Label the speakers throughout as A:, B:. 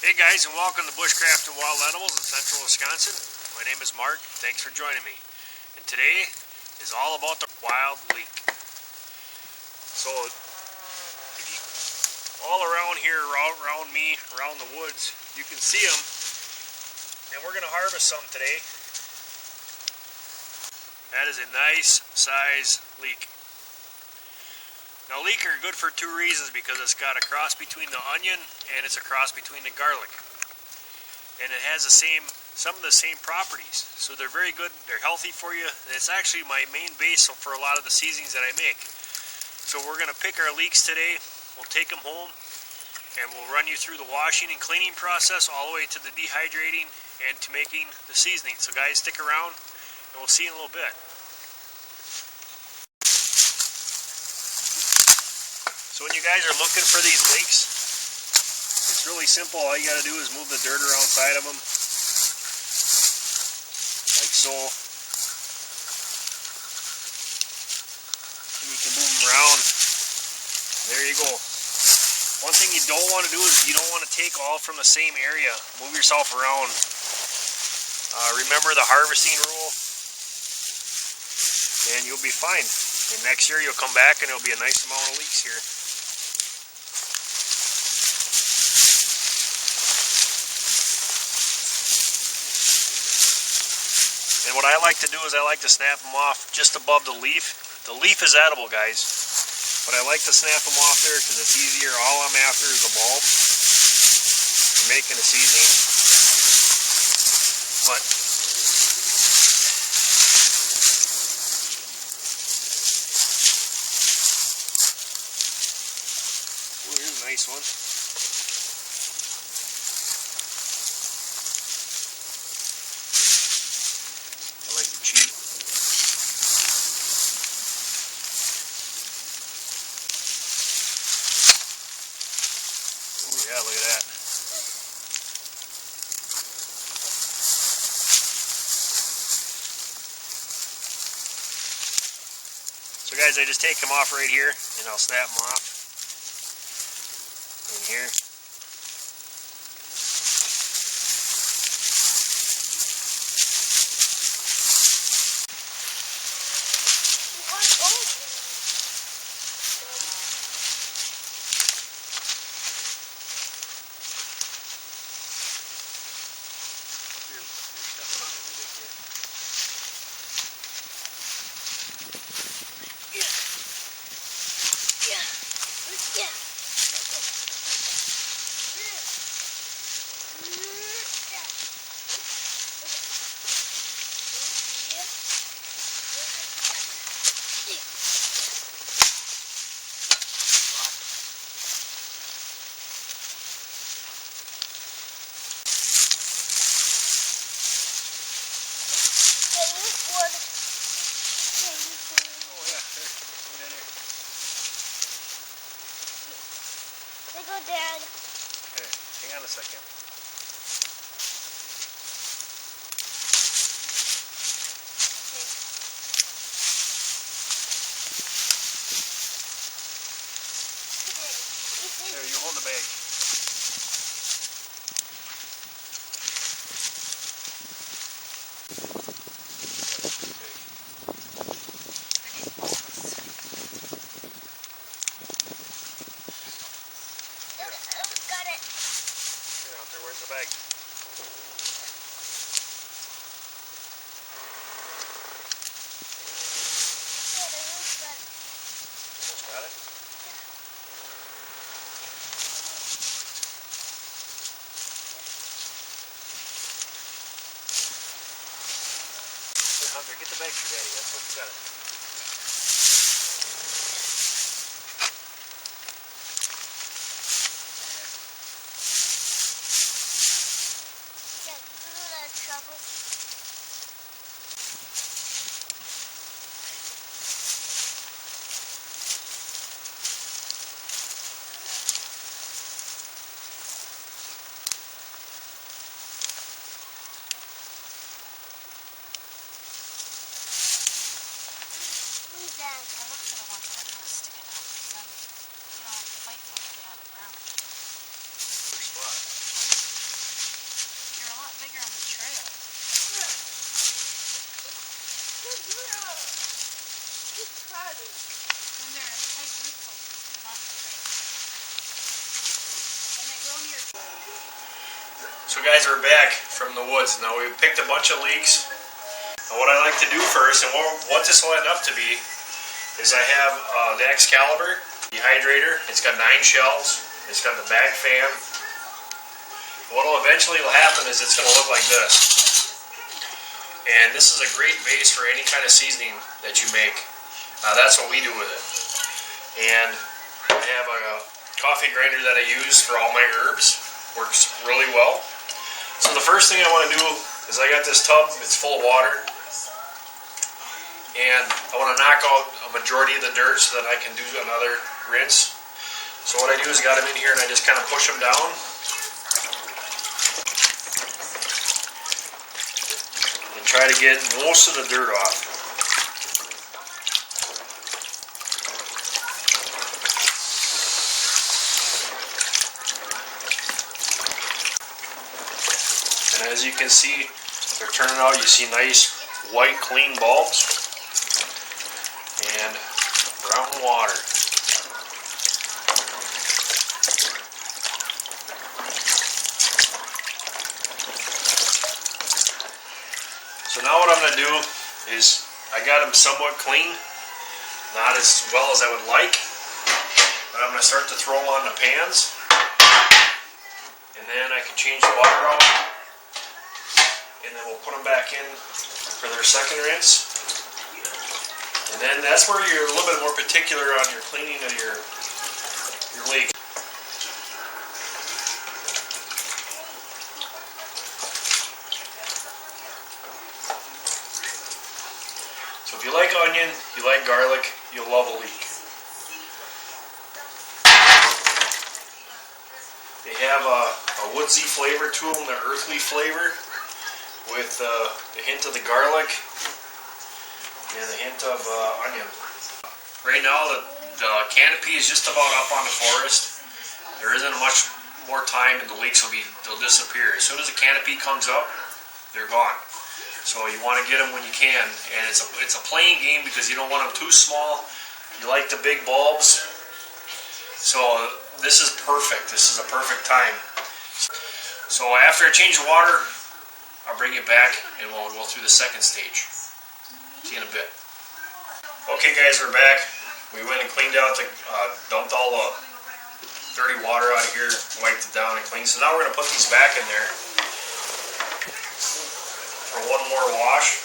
A: Hey guys, and welcome to Bushcraft and Wild Animals in central Wisconsin. My name is Mark. Thanks for joining me. And today is all about the wild leek. So, if you, all around here, around me, around the woods, you can see them. And we're going to harvest some today. That is a nice size leek. Now, leek are good for two reasons, because it's got a cross between the onion and it's a cross between the garlic. And it has some of the same properties. So they're very good, they're healthy for you, and it's actually my main base for a lot of the seasonings that I make. So we're going to pick our leeks today, we'll take them home, and we'll run you through the washing and cleaning process all the way to the dehydrating and to making the seasoning. So guys, stick around, and we'll see you in a little bit. So when you guys are looking for these leeks, it's really simple. All you got to do is move the dirt around side of them, like so. And you can move them around. There you go. One thing you don't want to do is you don't want to take all from the same area. Move yourself around. Remember the harvesting rule, and you'll be fine. And next year you'll come back and there'll be a nice amount of leeks here. And what I like to do is I like to snap them off just above the leaf. The leaf is edible, guys, but I like to snap them off there because it's easier. All I'm after is the bulb for making a seasoning. But oh, here's a nice one. Yeah, look at that. So guys, I just take them off right here, and I'll snap them off in here.
B: There you go, Dad.
A: Okay, hang on a second. There, you hold the bag. Where's the bag? Almost got it? Here, Hunter, get the bag for Daddy. That's what you got it. So guys, we're back from the woods. Now we picked a bunch of leeks. And what I like to do first, and what this will end up to be, is I have the Excalibur dehydrator. It's got 9 shelves. It's got the back fan. What will eventually happen is it's going to look like this. And this is a great base for any kind of seasoning that you make. That's what we do with it. And I have a coffee grinder that I use for all my herbs. Works really well. So the first thing I want to do is I got this tub, it's full of water. And I want to knock out a majority of the dirt so that I can do another rinse. So what I do is got them in here and I just kind of push them down. And try to get most of the dirt off. And as you can see, they're turning out, you see nice white clean bulbs and brown water. So now what I'm going to do is, I got them somewhat clean, not as well as I would like, but I'm going to start to throw them on the pans, and then I can change the water out, and then we'll put them back in for their second rinse. And then that's where you're a little bit more particular on your cleaning of your leek. So if you like onion, you like garlic, you'll love a leek. They have a woodsy flavor to them, the earthly flavor, with the hint of the garlic and the hint of onion. Right now the canopy is just about up on the forest. There isn't much more time and the leeks they'll disappear. As soon as the canopy comes up, they're gone. So you want to get them when you can, and it's a playing game because you don't want them too small. You like the big bulbs. So this is perfect. This is a perfect time. So after I change the water, I'll bring it back and we'll go through the second stage. See you in a bit. Okay guys, we're back. We went and cleaned out dumped all the dirty water out of here, wiped it down and cleaned. So now we're going to put these back in there for one more wash.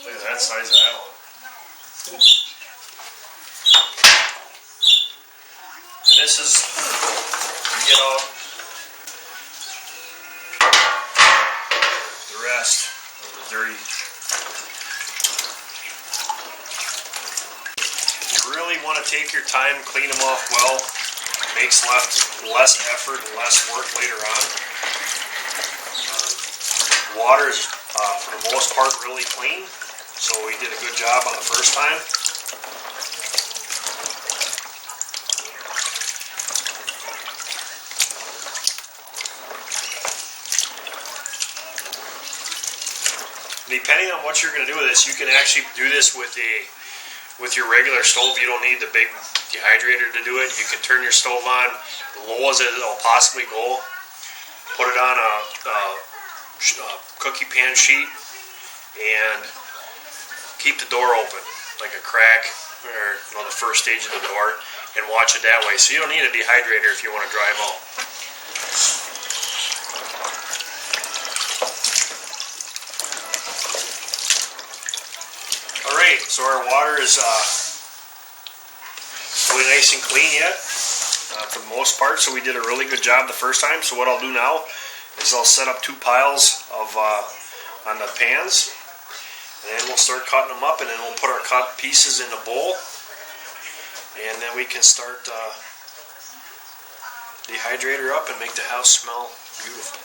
A: Look at that size of that one. And this is, you get out the rest of the dirty. You really want to take your time, clean them off well. It makes less effort and less work later on. Water is, for the most part, really clean. So we did a good job on the first time. Depending on what you're going to do with this, you can actually do this with your regular stove. You don't need the big dehydrator to do it. You can turn your stove on low as it'll possibly go. Put it on a cookie pan sheet and keep the door open, like a crack or the first stage of the door, and watch it that way. So you don't need a dehydrator if you want to dry them out. Alright, so our water is really nice and clean yet, for the most part, so we did a really good job the first time. So what I'll do now is I'll set up 2 piles of on the pans, and then we'll start cutting them up, and then we'll put our cut pieces in the bowl, and then we can start dehydrator up and make the house smell beautiful.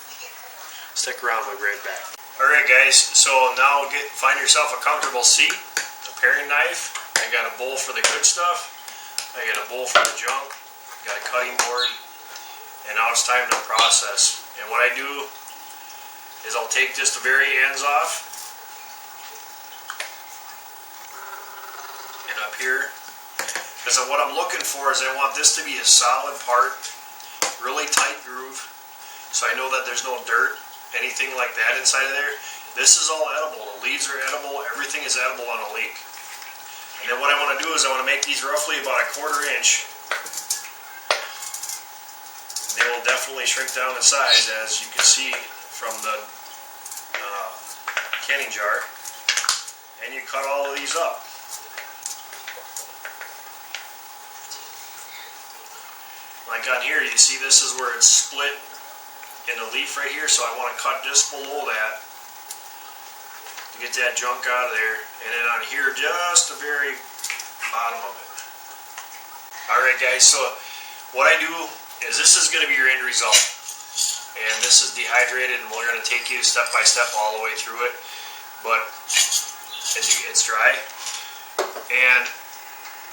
A: Stick around, we'll be right back. Alright guys, so now find yourself a comfortable seat, a paring knife. I got a bowl for the good stuff, I got a bowl for the junk, got a cutting board, and now it's time to process. And what I do is I'll take just the very ends off, up here. Because what I'm looking for is I want this to be a solid part, really tight groove, so I know that there's no dirt, anything like that inside of there. This is all edible. The leaves are edible. Everything is edible on a leek. And then what I want to do is I want to make these roughly about a 1/4 inch. They will definitely shrink down in size, as you can see from the canning jar. And you cut all of these up. Like on here, you see this is where it's split in the leaf right here, so I want to cut just below that to get that junk out of there. And then on here, just the very bottom of it. Alright guys, so what I do is this is going to be your end result. And this is dehydrated, and we're going to take you step by step all the way through it. But as you, it's dry. And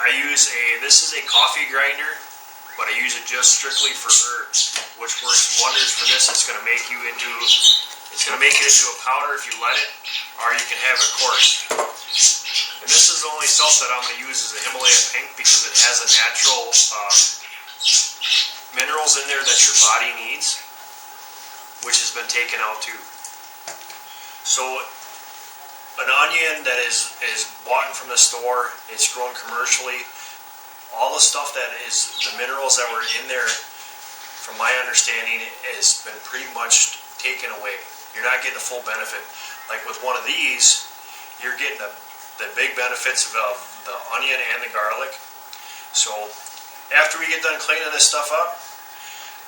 A: I use this is a coffee grinder, but I use it just strictly for herbs, which works wonders for this. It's going to make it into a powder if you let it, or you can have it coarse. And this is the only salt that I'm going to use is the Himalaya Pink, because it has a natural minerals in there that your body needs, which has been taken out too. So an onion that is bought from the store, it's grown commercially. All the stuff that is the minerals that were in there, from my understanding, has been pretty much taken away. You're not getting the full benefit. Like with one of these, you're getting the big benefits of the onion and the garlic. So after we get done cleaning this stuff up,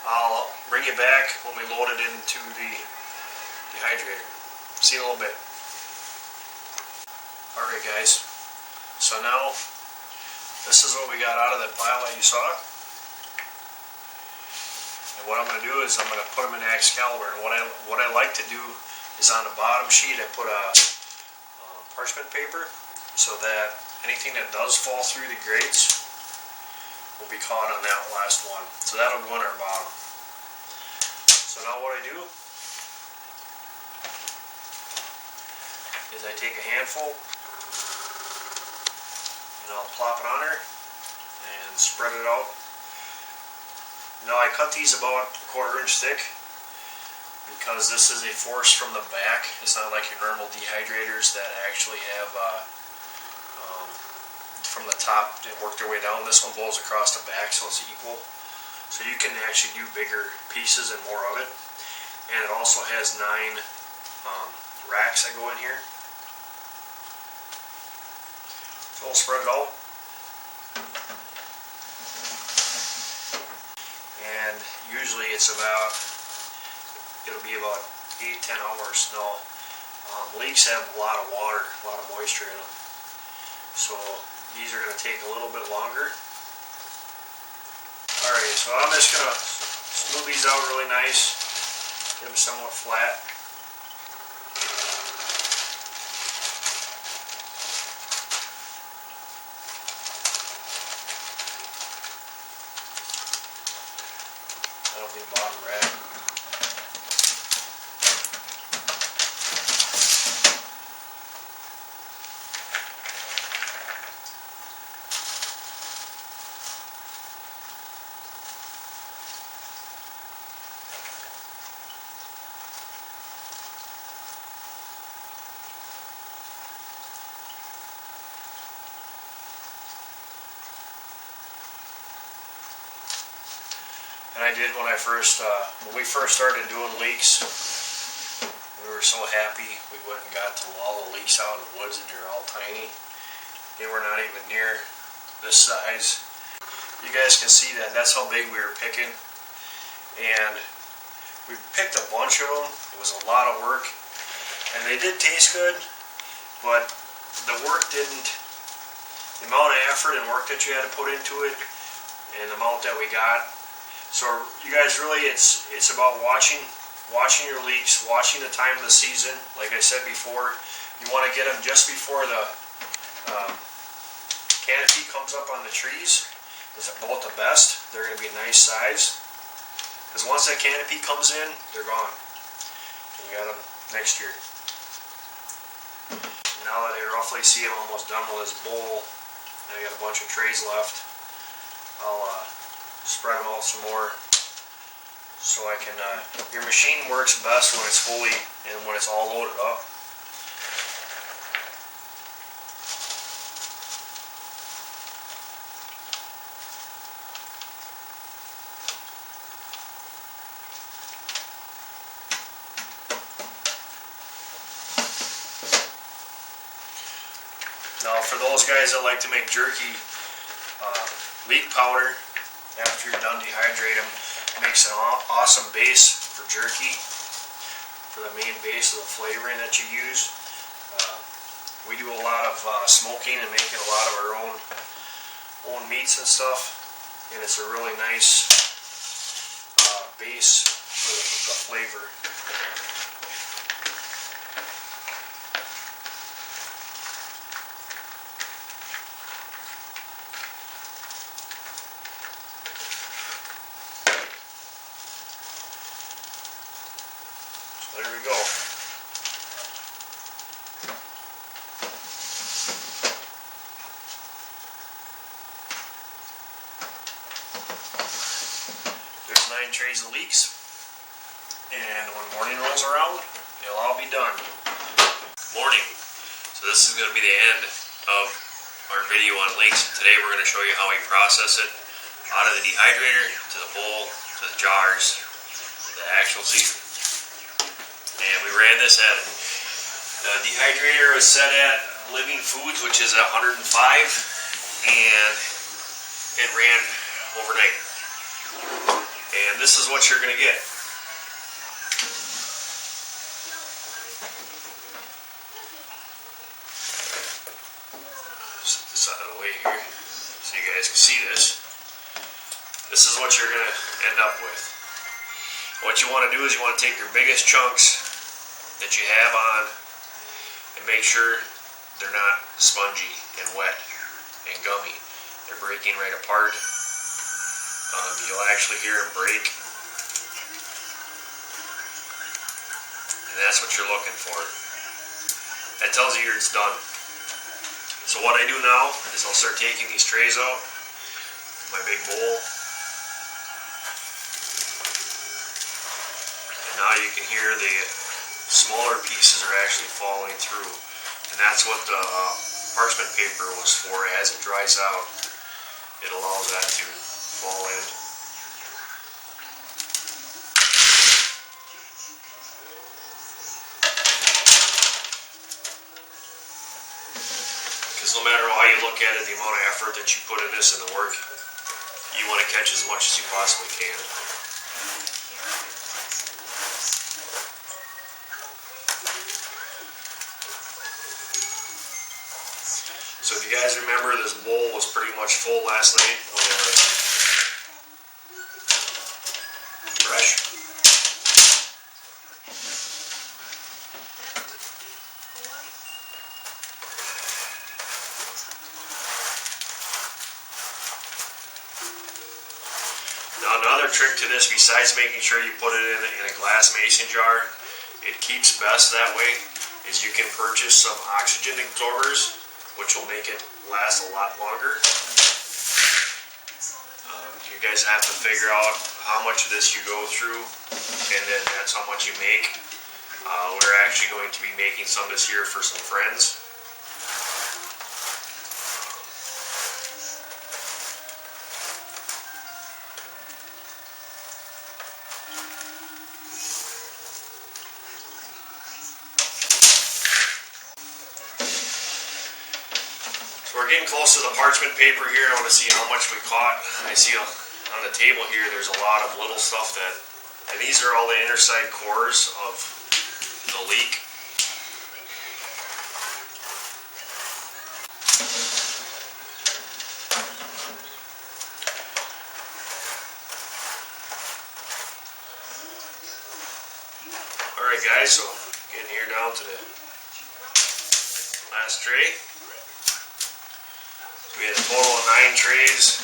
A: I'll bring you back when we load it into the dehydrator. See you in a little bit. Alright guys, so now this is what we got out of the pile that you saw. And what I'm going to do is I'm going to put them in Excalibur. And what I like to do is on the bottom sheet I put a parchment paper, so that anything that does fall through the grates will be caught on that last one. So that'll go in our bottom. So now what I do is I take a handful and I'll plop it on her and spread it out. Now I cut these about a 1/4 inch thick, because this is a force from the back. It's not like your normal dehydrators that actually have from the top and work their way down. This one blows across the back, so it's equal. So you can actually do bigger pieces and more of it. And it also has 9 racks that go in here. So we'll spread it out. And usually it'll be about 8-10 hours. Now, leeks have a lot of water, a lot of moisture in them. So these are going to take a little bit longer. Alright, so I'm just going to smooth these out really nice, get them somewhat flat. That'll be the bottom rack. And I did when we first started doing leeks. We were so happy. We went and got all the leeks out of the woods, and they're all tiny. They were not even near this size. You guys can see that. That's how big we were picking. And we picked a bunch of them. It was a lot of work. And they did taste good, but the work didn't, the amount of effort and work that you had to put into it, and the amount that we got. So you guys, really, it's about watching your leeks, watching the time of the season. Like I said before, you want to get them just before the canopy comes up on the trees. Is about the best. They're going to be a nice size. Because once that canopy comes in, they're gone. And you got them next year. Now that I roughly see I'm almost done with this bowl, I got a bunch of trays left. I'll spread them out some more so I can. Your machine works best when it's fully and when it's all loaded up. Now, for those guys that like to make jerky, leek powder, after you're done dehydrate them, makes an awesome base for jerky, for the main base of the flavoring that you use. We do a lot of smoking and making a lot of our own meats and stuff, and it's a really nice base for the flavor. There we go. There's 9 trays of leeks, and when morning rolls around, they'll all be done. Morning. So this is going to be the end of our video on leeks. Today we're going to show you how we process it out of the dehydrator to the bowl to the jars, the actual seasoning. And we ran this at the dehydrator was set at Living Foods, which is at 105, and it ran overnight. And this is what you're going to get. Set this out of the way here so you guys can see this. This is what you're going to end up with. What you want to do is you want to take your biggest chunks that you have on and make sure they're not spongy and wet and gummy. They're breaking right apart. You'll actually hear them break, and that's what you're looking for. That tells you it's done. So what I do now is I'll start taking these trays out, my big bowl, and now you can hear the smaller pieces are actually falling through, and that's what the parchment paper was for. As it dries out, it allows that to fall in. Because no matter how you look at it, the amount of effort that you put in this and the work, you want to catch as much as you possibly can. So if you guys remember, this bowl was pretty much full last night when it was fresh. Now another trick to this, besides making sure you put it in a glass mason jar, it keeps best that way, is you can purchase some oxygen absorbers, which will make it last a lot longer. You guys have to figure out how much of this you go through, and then that's how much you make. We're actually going to be making some this year for some friends. We're getting close to the parchment paper here. I want to see how much we caught. I see on the table here there's a lot of little stuff that, and these are all the inner side cores of the leek. Alright guys, so getting here down to the last tray. We had a total of 9 trays,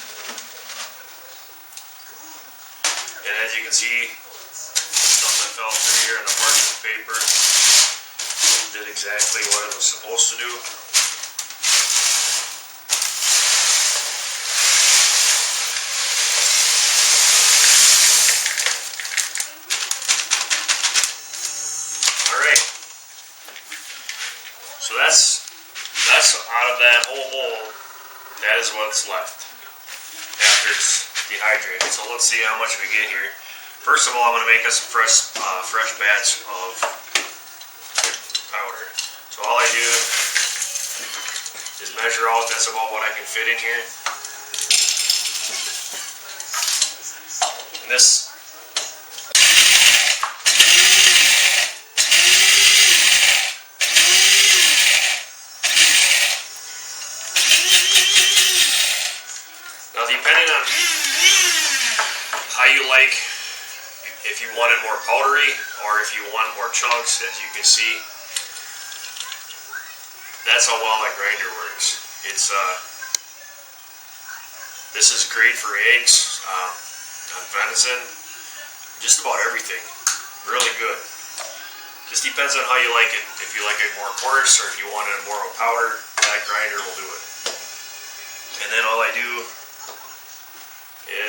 A: and as you can see, something fell through here on the parchment paper. It did exactly what it was supposed to do. So that's out of that whole bowl. That is what's left after it's dehydrated. So let's see how much we get here. First of all, I'm going to make us a fresh batch of powder. So all I do is measure out. That's about what I can fit in here. And this. Now, depending on how you like, if you want it more powdery or if you want more chunks, as you can see, that's how well that grinder works. It's this is great for eggs, on venison, just about everything. Really good. Just depends on how you like it. If you like it more coarse or if you want it more powder, that grinder will do it. And then all I do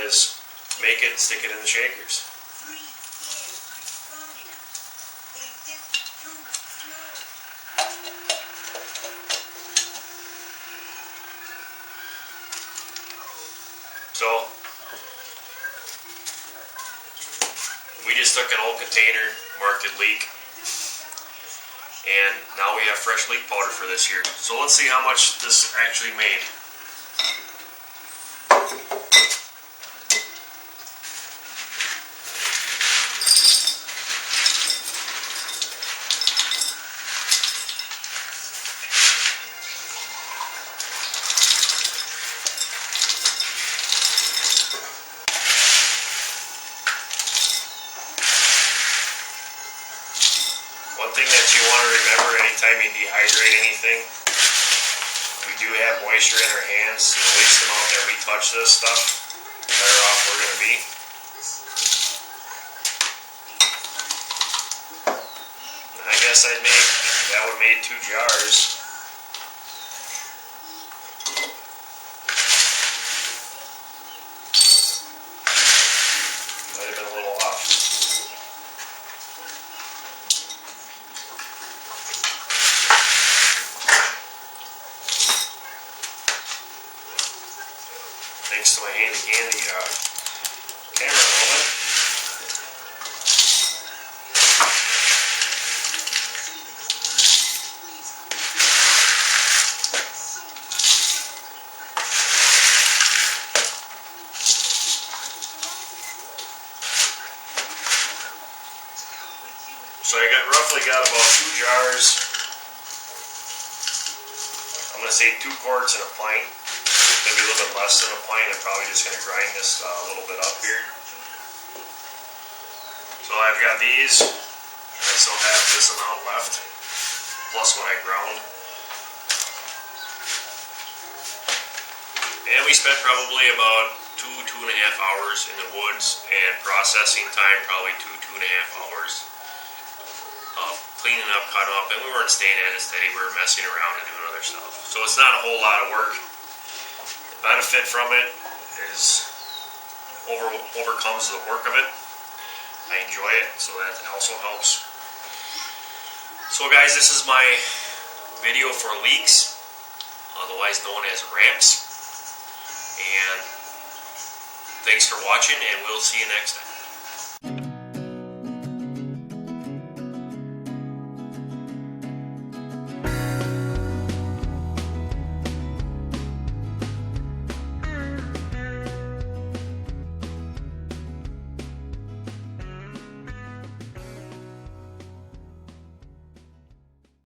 A: is make it and stick it in the shakers. So we just took an old container, marked it leek, and now we have fresh leek powder for this year. So let's see how much this actually made. One thing that you want to remember anytime you dehydrate anything, we do have moisture in our hands, and the least amount that we touch this stuff, the better off we're going to be. And I guess that would make 2 jars. Might have been a little off. Thanks to my handy candy camera woman. So I roughly got about 2 jars. I'm going to say 2 quarts and a pint. Maybe a little bit less than a pint. I'm probably just going to grind this a little bit up here. So I've got these. I still have this amount left, plus what I ground. And we spent probably about 2.5 hours in the woods, and processing time probably 2.5 hours. Cleaning up, cutting up, and we weren't staying at it steady. We were messing around and doing other stuff. So it's not a whole lot of work. The benefit from it is overcomes the work of it. I enjoy it, so that also helps. So guys, this is my video for leeks, otherwise known as ramps. And thanks for watching, and we'll see you next time.